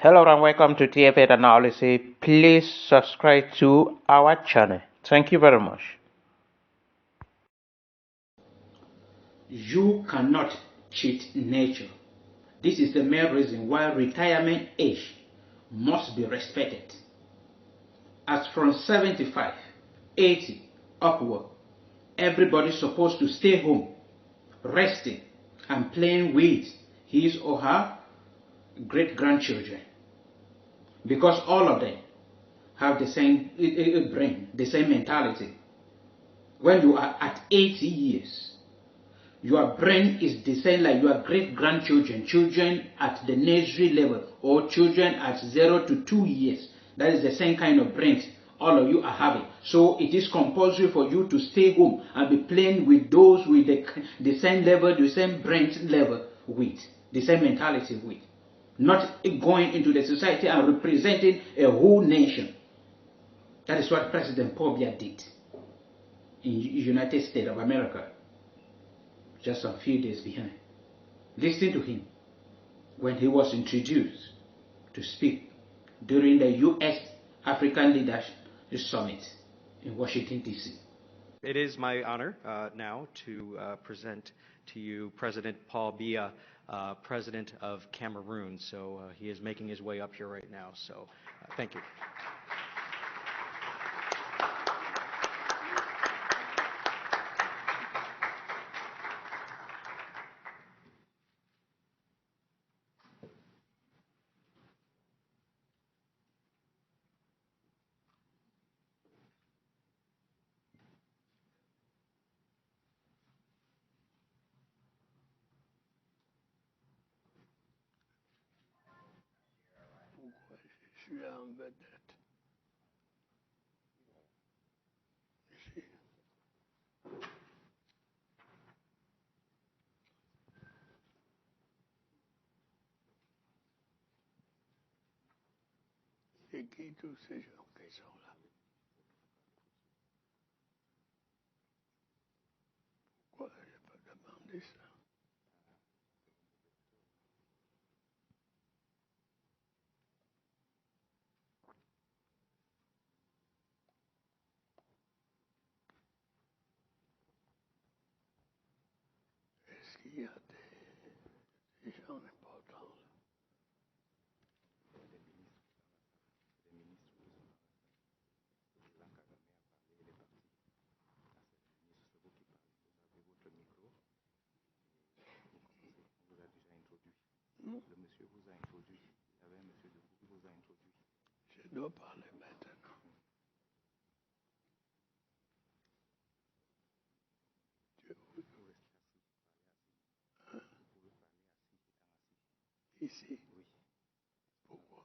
Hello and welcome to TFA Analysis. Please subscribe to our channel. Thank you very much. You cannot cheat nature. This is the main reason why retirement age must be respected. As from 75, 80 upward, everybody's supposed to stay home, resting and playing with his or her great-grandchildren. Because all of them have the same brain, the same mentality. When you are at 80 years, your brain is the same like your great-grandchildren, children at the nursery level, or children at 0 to 2 years. That is the same kind of brains all of you are having. So it is compulsory for you to stay home and be playing with those with the same level, the same brain level with, the same mentality with. Not going into the society and representing a whole nation. That is what President Paul Biya did in the United States of America, just a few days behind. Listen to him when he was introduced to speak during the U.S. African Leadership Summit in Washington, D.C. It is my honor now to present to you President Paul Biya, President of Cameroon. So he is making his way up here right now. So thank you. C'est qui tous ces gens qui sont là? Pourquoi je n'ai pas demandé ça? Est-ce qu'il y a des gens importants là? Le monsieur vous a introduit. Il y avait un monsieur de vous qui vous a introduit. Je dois parler maintenant. Dieu vous restez assis. Hein? Vous pouvez parler assis. Ici? Oui. Pourquoi?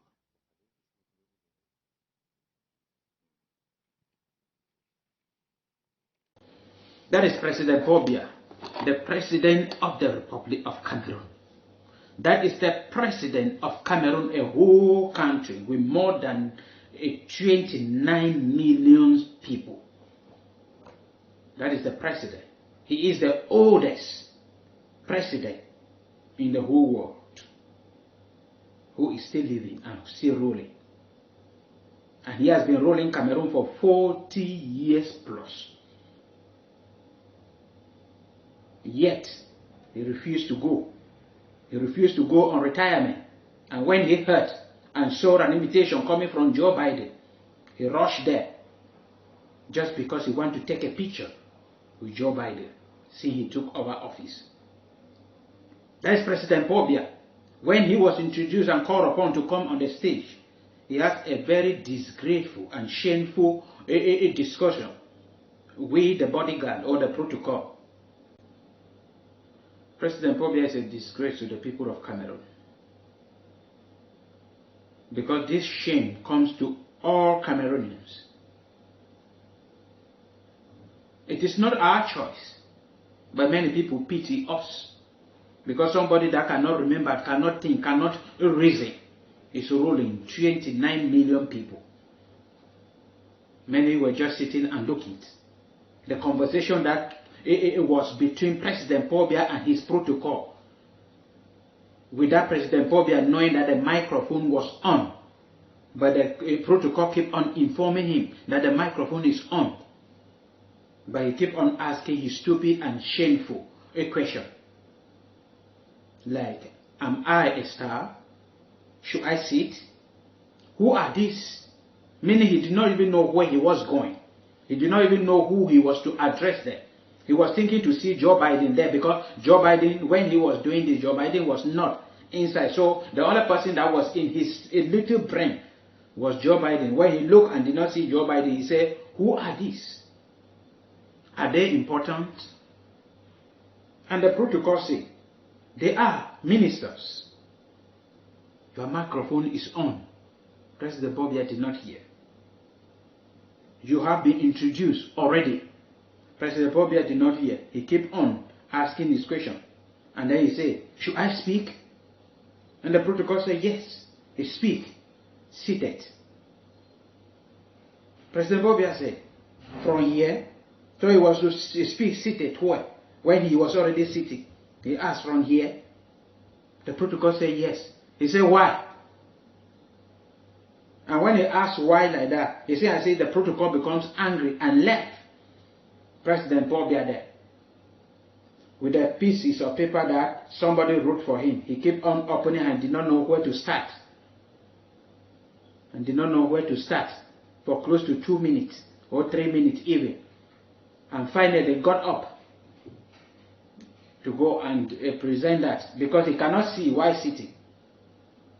That is President Paul Biya, the President of the Republic of Cameroon. That is the President of Cameroon, a whole country with more than 29 million people. That is the President. He is the oldest President in the whole world who is still living and still ruling. And he has been ruling Cameroon for 40 years plus. Yet, he refused to go. He refused to go on retirement. And when he heard and saw an invitation coming from Joe Biden, he rushed there just because he wanted to take a picture with Joe Biden since he took over office. That is President Paul Biya. When he was introduced and called upon to come on the stage, he had a very disgraceful and shameful discussion with the bodyguard or the protocol. President Paul Biya is a disgrace to the people of Cameroon. Because this shame comes to all Cameroonians. It is not our choice, but many people pity us. Because somebody that cannot remember, cannot think, cannot reason is ruling 29 million people. Many were just sitting and looking. The conversation that it was between President Paul Biya and his protocol without President Pobia knowing that the microphone was on. But the protocol kept on informing him that the microphone is on. But he kept on asking his stupid and shameful a question. Like, am I a star? Should I sit? Who are these? Meaning he did not even know where he was going. He did not even know who he was to address there. He was thinking to see Joe Biden there because Joe Biden, when he was doing this, Joe Biden was not inside. So the only person that was in his little brain was Joe Biden. When he looked and did not see Joe Biden, he said, who are these? Are they important? And the protocol said, they are ministers. Your microphone is on. President Bobia did not hear. You have been introduced already. President Bobia did not hear. He kept on asking his question. And then he said, should I speak? And the protocol said, yes, he speak. Seated. President Bobia said, from here, so he was to speak seated where? When he was already sitting. He asked from here. The protocol said yes. He said why? And when he asked why like that, he said, I said the protocol becomes angry and left President Bobia there with the pieces of paper that somebody wrote for him. He kept on opening and did not know where to start. And did not know where to start for close to 2 minutes or 3 minutes even. And finally they got up to go and present that because he cannot see why sitting.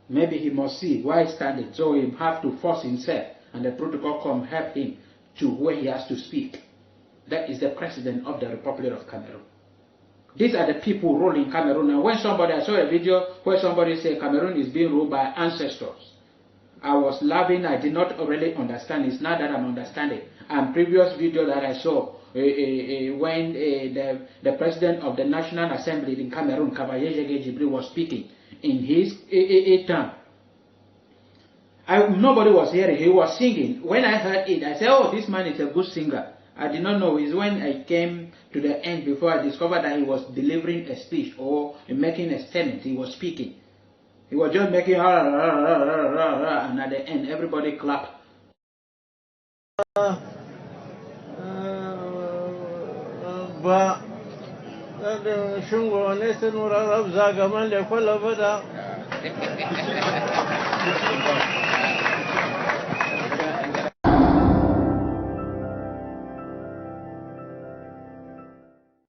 Maybe he must see why standing. So he have to force himself and the protocol come help him to where he has to speak. That is the president of the Republic of Cameroon. These are the people ruling Cameroon. And when somebody, I saw a video where somebody said Cameroon is being ruled by ancestors. I was laughing. I did not really understand. It's not that I'm understanding. And previous video that I saw when the president of the National Assembly in Cameroon, Kabaye Jibril, was speaking in his term. Nobody was hearing. He was singing. When I heard it, I said, oh, this man is a good singer. I did not know. It's when I came to the end before I discovered that he was delivering a speech or making a statement. He was speaking. He was just making and at the end everybody clapped.